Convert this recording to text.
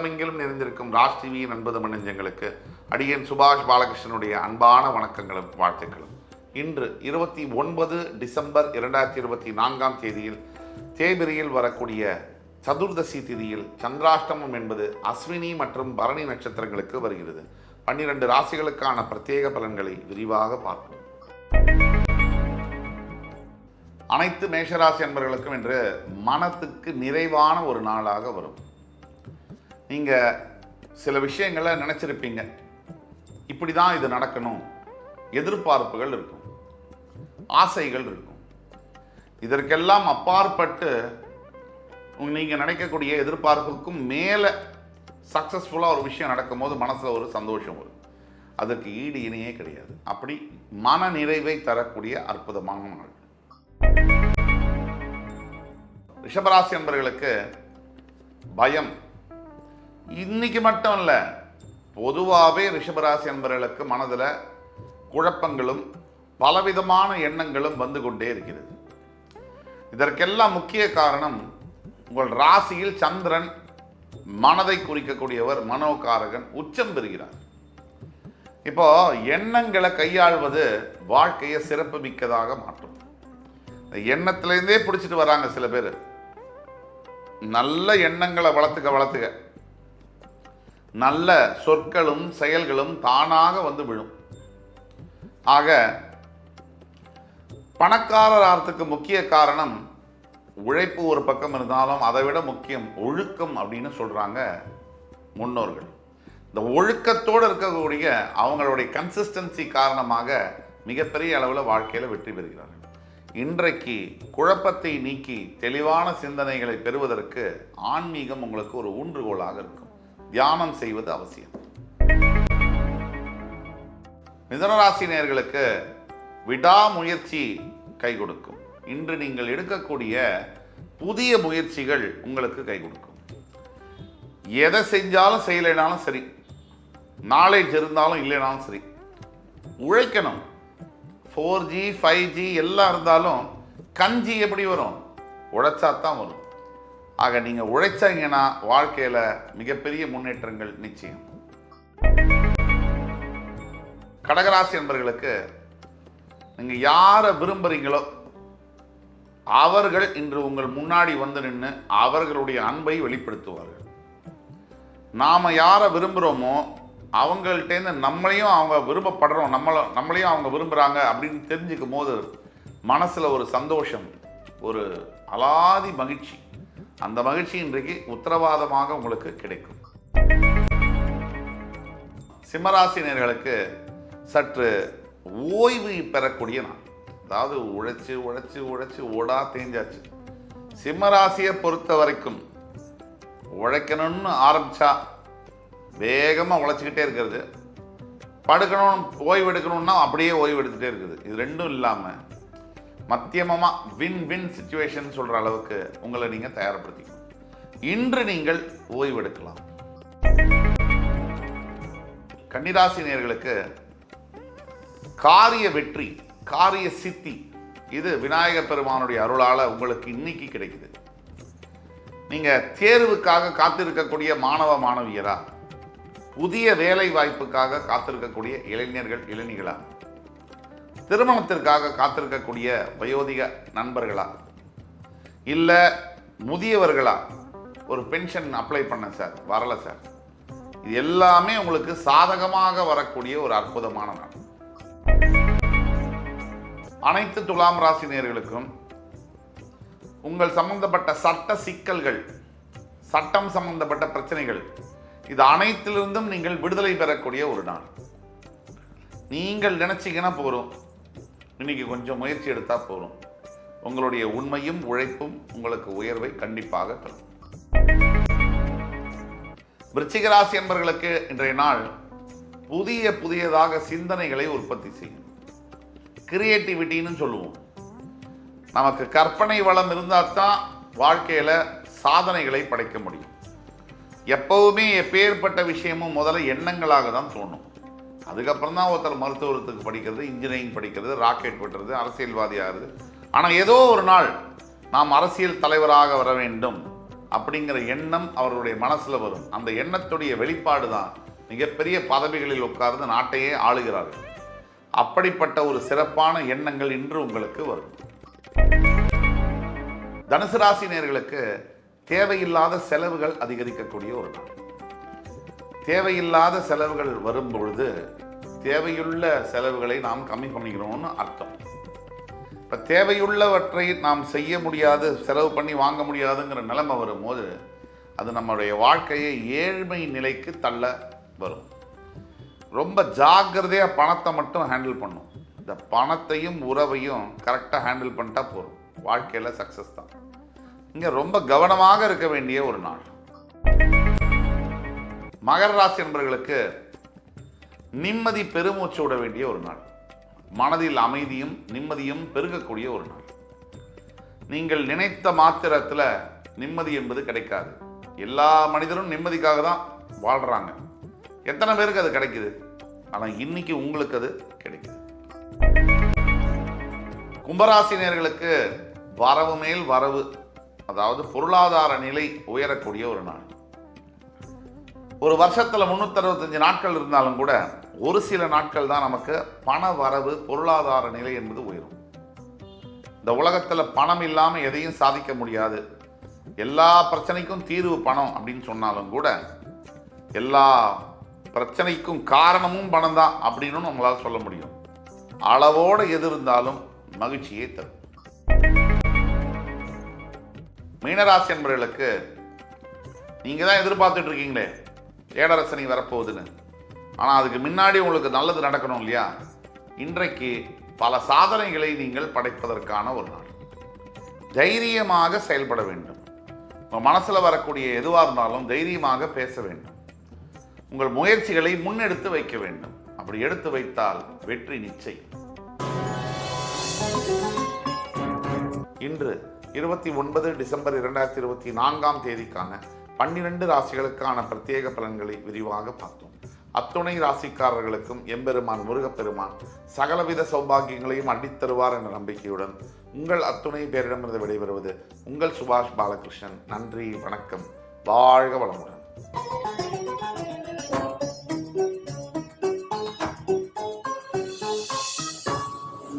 உலகமெங்கிலும் நிறைந்திருக்கும் ராஜ் டிவியின் அன்பது மணிஞ்சங்களுக்கு அடியேன் சுபாஷ் பாலகிருஷ்ணனுடைய அன்பான வணக்கங்களும் வாழ்த்துக்களும். இன்று 29 டிசம்பர் 2024 தேதியில் தேய்பிரையில் வரக்கூடிய சதுர்தசி திதியில் சந்திராஷ்டமம் என்பது அஸ்வினி மற்றும் பரணி நட்சத்திரங்களுக்கு வருகிறது. 12 ராசிகளுக்கான பிரத்யேக பலன்களை விரிவாக பார்ப்போம். அனைத்து மேஷராசி அன்பர்களுக்கும் இன்று மனத்துக்கு நிறைவான ஒரு நாளாக வரும். நீங்கள் சில விஷயங்களை நினச்சிருப்பீங்க, இப்படி தான் இது நடக்கணும், எதிர்பார்ப்புகள் இருக்கும், ஆசைகள் இருக்கும். இதற்கெல்லாம் அப்பாற்பட்டு நீங்கள் நினைக்கக்கூடிய எதிர்பார்ப்புக்கும் மேலே சக்ஸஸ்ஃபுல்லாக ஒரு விஷயம் நடக்கும்போது மனசில் ஒரு சந்தோஷம் வரும். அதற்கு ஈடு இணையே கிடையாது. அப்படி மன நிறைவை தரக்கூடிய அற்புதமான நாள். ரிஷபராசி என்பவர்களுக்கு பயம் இன்னைக்கு மட்டும் இல்லை, பொதுவாகவே ரிஷபராசி என்பவர்களுக்கு மனதில் குழப்பங்களும் பலவிதமான எண்ணங்களும் வந்து கொண்டே இருக்கிறது. இதற்கெல்லாம் முக்கிய காரணம் உங்கள் ராசியில் சந்திரன் மனதை குறிக்கக்கூடியவர், மனோகாரகன் உச்சம் பெறுகிறார். இப்போ எண்ணங்களை கையாள்வது வாழ்க்கையை சிறப்பு மிக்கதாக மாற்றும். எண்ணத்திலேருந்தே பிடிச்சிட்டு வராங்க சில பேர். நல்ல எண்ணங்களை வளர்த்துக்க நல்ல சொற்களும் செயல்களும் தானாக வந்து விழும். ஆக பணக்காரர் ஆகிறதுக்கு முக்கிய காரணம் உழைப்பு ஒரு பக்கம் இருந்தாலும் அதை விட முக்கியம் ஒழுக்கம் அப்படின்னு சொல்றாங்க முன்னோர்கள். இந்த ஒழுக்கத்தோடு இருக்கக்கூடிய அவங்களுடைய கன்சிஸ்டன்சி காரணமாக மிகப்பெரிய அளவில் வாழ்க்கையில் வெற்றி பெறுகிறார்கள். இன்றைக்கு குழப்பத்தை நீக்கி தெளிவான சிந்தனைகளை பெறுவதற்கு ஆன்மீகம் உங்களுக்கு ஒரு ஊன்றுகோலாக இருக்கும். தியானம் செய்வது அவசியம். மிதுனராசி நேயர்களுக்கு விடாமுயற்சி கை கொடுக்கும். இன்று நீங்கள் எடுக்கக்கூடிய புதிய முயற்சிகள் உங்களுக்கு கை கொடுக்கும். எதை செஞ்சாலும் செய்யலைனாலும் சரி, நாலேஜ் இருந்தாலும் இல்லைனாலும் சரி, உழைக்கணும். 4G 5G எல்லாம் இருந்தாலும் கஞ்சி எப்படி வரும்? உழைச்சாத்தான் வரும். ஆக நீங்கள் உழைச்சாங்கன்னா வாழ்க்கையில் மிகப்பெரிய முன்னேற்றங்கள் நிச்சயம். கடகராசி என்பவர்களுக்கு நீங்கள் யாரை விரும்புகிறீங்களோ அவர்கள் இன்று உங்கள் முன்னாடி வந்து நின்று அவர்களுடைய அன்பை வெளிப்படுத்துவார்கள். நாம் யாரை விரும்புகிறோமோ அவங்கள்ட்டேருந்து நம்மளையும் அவங்க விரும்பப்படுறோம், நம்மளையும் அவங்க விரும்புகிறாங்க அப்படின்னு தெரிஞ்சுக்கும் போது மனசில் ஒரு சந்தோஷம், ஒரு அலாதி மகிழ்ச்சி. அந்த மகிழ்ச்சி இன்றைக்கு உத்தரவாதமாக உங்களுக்கு கிடைக்கும். சிம்மராசி நேயர்களுக்கு சற்று ஓய்வு பெறக்கூடிய நாள். அதாவது உழைச்சு உழைச்சு உழைச்சு ஓடா தேஞ்சாச்சு. சிம்மராசியை பொறுத்த வரைக்கும் உழைக்கணும்னு ஆரம்பிச்சா வேகமாக உழைச்சிக்கிட்டே இருக்கிறது, படுக்கணும் ஓய்வு எடுக்கணும்னா அப்படியே ஓய்வு எடுத்துகிட்டே இருக்குது. இது ரெண்டும் இல்லாமல் மத்தியமமாக வின் வின் சிச்சுவேஷன் சொல்கிற அளவுக்கு உங்களை நீங்கள் தயார்படுத்திக்கணும். இன்று நீங்கள் ஓய்வு எடுக்கலாம். கன்னிராசி நேயர்களுக்கு காரிய வெற்றி, காரிய சித்தி, இது விநாயக பெருமானுடைய அருளால் உங்களுக்கு இன்னைக்கு கிடைக்குது. நீங்கள் தேர்வுக்காக காத்திருக்கக்கூடிய மாணவ மாணவியரா, புதிய வேலை வாய்ப்புக்காக காத்திருக்கக்கூடிய இளைஞர்கள் இளைஞர்களா, திருமணத்திற்காக காத்திருக்கக்கூடிய வயோதிக நண்பர்களா, இல்லை முதியவர்களா, ஒரு பென்ஷன் அப்ளை பண்ண சார் வரல சார், இது எல்லாமே உங்களுக்கு சாதகமாக வரக்கூடிய ஒரு அற்புதமான நாள். அனைத்து துலாம் ராசி நேயர்களுக்கும் உங்கள் சம்பந்தப்பட்ட சட்ட சிக்கல்கள், சட்டம் சம்பந்தப்பட்ட பிரச்சனைகள், இது அனைத்திலிருந்தும் நீங்கள் விடுதலை பெறக்கூடிய ஒரு நாள். நீங்கள் நினைச்சீங்கன்னா போகிறோம், இன்னைக்கு கொஞ்சம் முயற்சி எடுத்தால் போகிறோம், உங்களுடைய உண்மையும் உழைப்பும் உங்களுக்கு உயர்வை கண்டிப்பாக தரும். விருச்சிக ராசி என்பவர்களுக்கு இன்றைய நாள் புதியதாக சிந்தனைகளை உற்பத்தி செய்யும். கிரியேட்டிவிட்டின்னு சொல்லுவோம். நமக்கு கற்பனை வளம் இருந்தால் தான் வாழ்க்கையில் சாதனைகளை படைக்க முடியும். எப்பவுமே எப்பேற்பட்ட விஷயமும் முதல்ல எண்ணங்களாக தான் தோணும். அதுக்கப்புறம் தான் ஒருத்தர் மருத்துவத்துக்கு படிக்கிறது, இன்ஜினியரிங் படிக்கிறது, ராக்கெட் வெட்டுறது, அரசியல்வாதி ஆகிறது. ஆனால் ஏதோ ஒரு நாள் நாம் அரசியல் தலைவராக வர வேண்டும் அப்படிங்கிற எண்ணம் அவர்களுடைய மனசில் வரும். அந்த எண்ணத்துடைய வெளிப்பாடு தான் மிகப்பெரிய பதவிகளில் உட்கார்ந்து நாட்டையே ஆளுகிறார்கள். அப்படிப்பட்ட ஒரு சிறப்பான எண்ணங்கள் இன்று உங்களுக்கு வரும். தனுசு ராசி நேயர்களுக்கு தேவையில்லாத செலவுகள் அதிகரிக்கக்கூடிய ஒரு நாள். தேவையில்லாத செலவுகள் வரும்பொழுது தேவையுள்ள செலவுகளை நாம் கம்மி பண்ணிக்கிறோம்னு அர்த்தம். இப்போ தேவையுள்ளவற்றை நாம் செய்ய முடியாது, செலவு பண்ணி வாங்க முடியாதுங்கிற நிலைமை வரும்போது அது நம்மளுடைய வாழ்க்கையை ஏழ்மை நிலைக்கு தள்ள வரும். ரொம்ப ஜாக்கிரதையாக பணத்தை மட்டும் ஹேண்டில் பண்ணும். இந்த பணத்தையும் உறவையும் கரெக்டாக ஹேண்டில் பண்ணிட்டா போதும், வாழ்க்கையில் சக்ஸஸ் தான். இங்கே ரொம்ப கவனமாக இருக்க வேண்டிய ஒரு நாள். மகர ராசி என்பவர்களுக்கு நிம்மதி பெருமூச்சு விட வேண்டிய ஒரு நாள். மனதில் அமைதியும் நிம்மதியும் பெருகக்கூடிய ஒரு நாள். நீங்கள் நினைத்த மாத்திரத்தில் நிம்மதி என்பது கிடைக்காது. எல்லா மனிதரும் நிம்மதிக்காக தான் வாழ்கிறாங்க. எத்தனை பேருக்கு அது கிடைக்குது? ஆனால் இன்னைக்கு உங்களுக்கு அது கிடைக்குது. கும்பராசினியர்களுக்கு வரவு மேல் வரவு, அதாவது பொருளாதார நிலை உயரக்கூடிய ஒரு நாள். ஒரு வருஷத்தில் 365 நாட்கள் இருந்தாலும் கூட ஒரு சில நாட்கள் தான் நமக்கு பண வரவு, பொருளாதார நிலை என்பது உயரும். இந்த உலகத்தில் பணம் இல்லாமல் எதையும் சாதிக்க முடியாது. எல்லா பிரச்சனைக்கும் தீர்வு பணம் அப்படின்னு சொன்னாலும் கூட எல்லா பிரச்சனைக்கும் காரணமும் பணம் தான் அப்படின்னு நம்மளால் சொல்ல முடியும். அளவோடு எது இருந்தாலும் மகிழ்ச்சியை தரும். மீனராசி என்பவர்களுக்கு நீங்கள் தான் எதிர்பார்த்துட்டு இருக்கீங்களே ஏழரசனி வரப்போகுதுன்னு, ஆனால் அதுக்கு முன்னாடி உங்களுக்கு நல்லது நடக்கணும் இல்லையா? இன்றைக்கு பல சாதனைகளை நீங்கள் படைப்பதற்கான ஒரு நாள். தைரியமாக செயல்பட வேண்டும். உங்கள் மனசில் வரக்கூடிய எதுவாக இருந்தாலும் தைரியமாக பேச வேண்டும். உங்கள் முயற்சிகளை முன்னெடுத்து வைக்க வேண்டும். அப்படி எடுத்து வைத்தால் வெற்றி நிச்சயம். இன்று 29 டிசம்பர் 2024 தேதிக்கான 12 ராசிகளுக்கான பிரத்யேக பலன்களை விரிவாக பார்த்தோம். அத்துணை ராசிக்காரர்களுக்கும் எம்பெருமான் முருகப்பெருமான் சகலவித சௌபாகியங்களையும் அள்ளித்தருவார் என்ற நம்பிக்கையுடன் உங்கள் அத்துணை பேரிடமிருந்து விடைபெறுவது உங்கள் சுபாஷ் பாலகிருஷ்ணன். நன்றி, வணக்கம், வாழ்க வளமுடன்.